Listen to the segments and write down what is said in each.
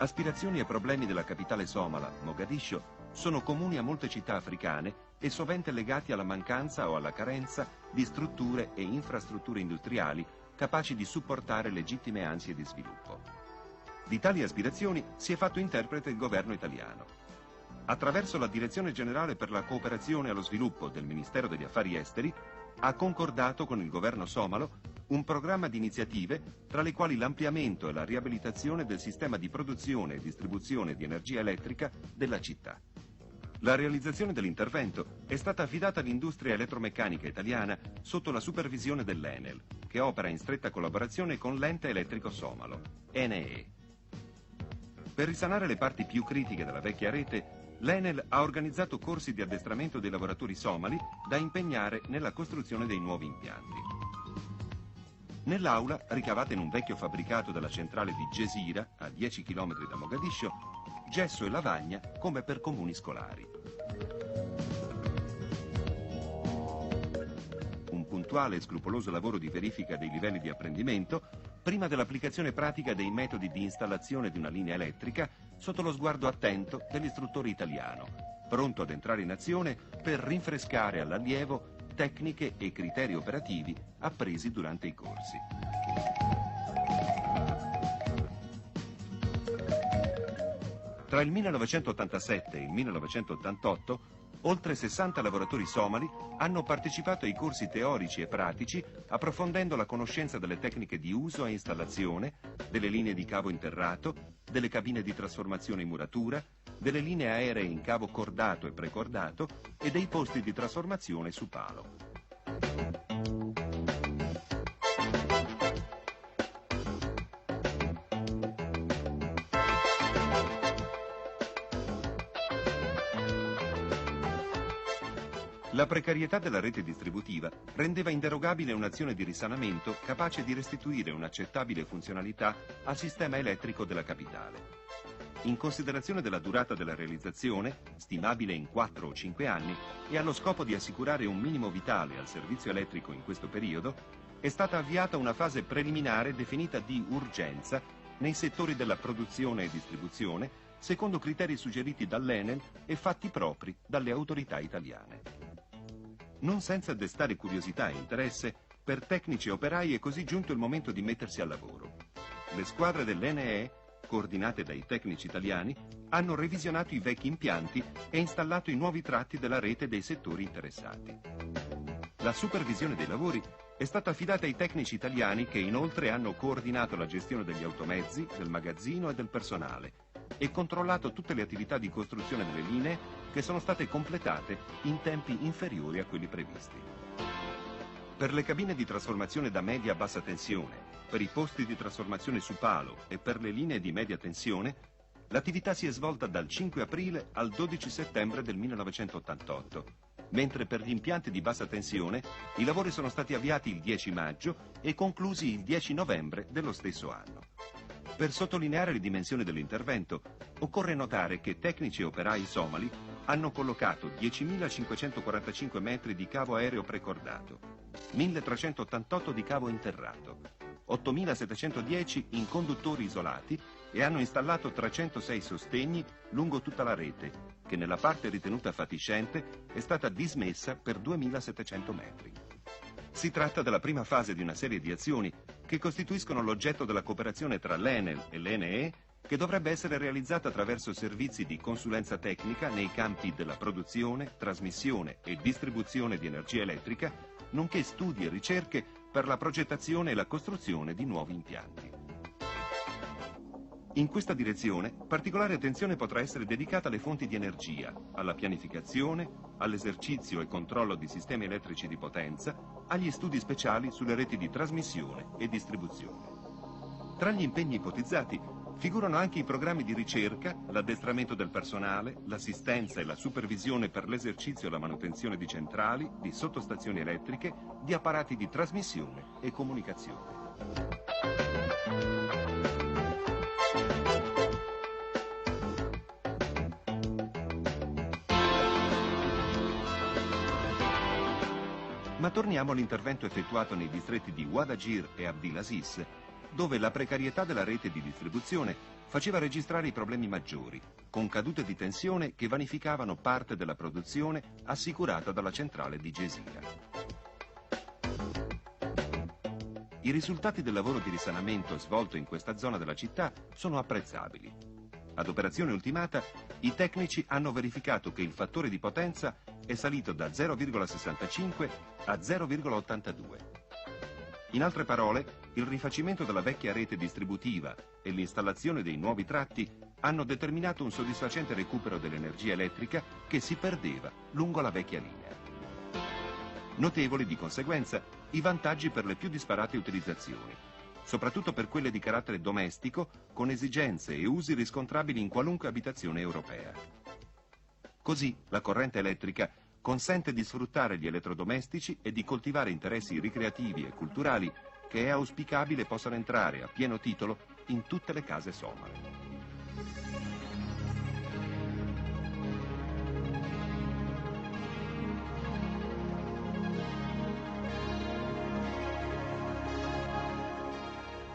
Aspirazioni e problemi della capitale somala, Mogadiscio, sono comuni a molte città africane e sovente legati alla mancanza o alla carenza di strutture e infrastrutture industriali capaci di supportare legittime ansie di sviluppo. Di tali aspirazioni si è fatto interprete il governo italiano. Attraverso la Direzione Generale per la Cooperazione e lo Sviluppo del Ministero degli Affari Esteri, ha concordato con il governo somalo un programma di iniziative tra le quali l'ampliamento e la riabilitazione del sistema di produzione e distribuzione di energia elettrica della città. La realizzazione dell'intervento è stata affidata all'industria elettromeccanica italiana sotto la supervisione dell'Enel, che opera in stretta collaborazione con l'ente elettrico somalo, ENEE. Per risanare le parti più critiche della vecchia rete, l'Enel ha organizzato corsi di addestramento dei lavoratori somali da impegnare nella costruzione dei nuovi impianti. Nell'aula, ricavata in un vecchio fabbricato della centrale di Gesira, a 10 km da Mogadiscio, gesso e lavagna come per comuni scolari. Un puntuale e scrupoloso lavoro di verifica dei livelli di apprendimento prima dell'applicazione pratica dei metodi di installazione di una linea elettrica sotto lo sguardo attento dell'istruttore italiano, pronto ad entrare in azione per rinfrescare all'allievo tecniche e criteri operativi appresi durante i corsi. Tra il 1987 e il 1988, oltre 60 lavoratori somali hanno partecipato ai corsi teorici e pratici, approfondendo la conoscenza delle tecniche di uso e installazione, delle linee di cavo interrato, delle cabine di trasformazione in muratura, delle linee aeree in cavo cordato e precordato e dei posti di trasformazione su palo. La precarietà della rete distributiva rendeva inderogabile un'azione di risanamento capace di restituire un'accettabile funzionalità al sistema elettrico della capitale. In considerazione della durata della realizzazione, stimabile in 4 o 5 anni, e allo scopo di assicurare un minimo vitale al servizio elettrico in questo periodo, è stata avviata una fase preliminare definita di urgenza nei settori della produzione e distribuzione, secondo criteri suggeriti dall'Enel e fatti propri dalle autorità italiane. Non senza destare curiosità e interesse, per tecnici e operai è così giunto il momento di mettersi al lavoro. Le squadre dell'ENEE, coordinate dai tecnici italiani, hanno revisionato i vecchi impianti e installato i nuovi tratti della rete dei settori interessati. La supervisione dei lavori è stata affidata ai tecnici italiani che inoltre hanno coordinato la gestione degli automezzi, del magazzino e del personale e controllato tutte le attività di costruzione delle linee che sono state completate in tempi inferiori a quelli previsti. Per le cabine di trasformazione da media a bassa tensione, per i posti di trasformazione su palo e per le linee di media tensione, l'attività si è svolta dal 5 aprile al 12 settembre del 1988, mentre per gli impianti di bassa tensione i lavori sono stati avviati il 10 maggio e conclusi il 10 novembre dello stesso anno. Per sottolineare le dimensioni dell'intervento, occorre notare che tecnici e operai somali hanno collocato 10.545 metri di cavo aereo precordato, 1.388 di cavo interrato, 8.710 in conduttori isolati e hanno installato 306 sostegni lungo tutta la rete, che nella parte ritenuta fatiscente è stata dismessa per 2.700 metri. Si tratta della prima fase di una serie di azioni che costituiscono l'oggetto della cooperazione tra l'Enel e l'ENEE, che dovrebbe essere realizzata attraverso servizi di consulenza tecnica nei campi della produzione, trasmissione e distribuzione di energia elettrica, nonché studi e ricerche per la progettazione e la costruzione di nuovi impianti. In questa direzione, particolare attenzione potrà essere dedicata alle fonti di energia, alla pianificazione, all'esercizio e controllo di sistemi elettrici di potenza, agli studi speciali sulle reti di trasmissione e distribuzione. Tra gli impegni ipotizzati figurano anche i programmi di ricerca, l'addestramento del personale, l'assistenza e la supervisione per l'esercizio e la manutenzione di centrali, di sottostazioni elettriche, di apparati di trasmissione e comunicazione. Ma torniamo all'intervento effettuato nei distretti di Wadajir e Abdelaziz, dove la precarietà della rete di distribuzione faceva registrare i problemi maggiori, con cadute di tensione che vanificavano parte della produzione assicurata dalla centrale di Gesira. I risultati del lavoro di risanamento svolto in questa zona della città sono apprezzabili. Ad operazione ultimata, i tecnici hanno verificato che il fattore di potenza è salito da 0,65 a 0,82. In altre parole, il rifacimento della vecchia rete distributiva e l'installazione dei nuovi tratti hanno determinato un soddisfacente recupero dell'energia elettrica che si perdeva lungo la vecchia linea. Notevoli, di conseguenza, i vantaggi per le più disparate utilizzazioni, soprattutto per quelle di carattere domestico, con esigenze e usi riscontrabili in qualunque abitazione europea. Così, la corrente elettrica consente di sfruttare gli elettrodomestici e di coltivare interessi ricreativi e culturali che è auspicabile possano entrare a pieno titolo in tutte le case somale.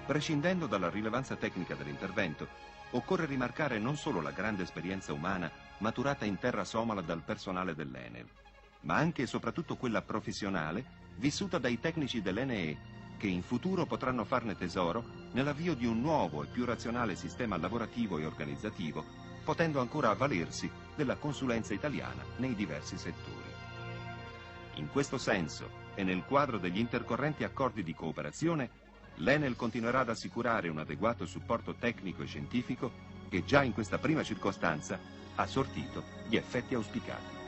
Prescindendo dalla rilevanza tecnica dell'intervento, occorre rimarcare non solo la grande esperienza umana maturata in terra somala dal personale dell'Enel, ma anche e soprattutto quella professionale vissuta dai tecnici dell'ENEE, che in futuro potranno farne tesoro nell'avvio di un nuovo e più razionale sistema lavorativo e organizzativo, potendo ancora avvalersi della consulenza italiana nei diversi settori. In questo senso, e nel quadro degli intercorrenti accordi di cooperazione, l'Enel continuerà ad assicurare un adeguato supporto tecnico e scientifico che già in questa prima circostanza ha sortito gli effetti auspicati.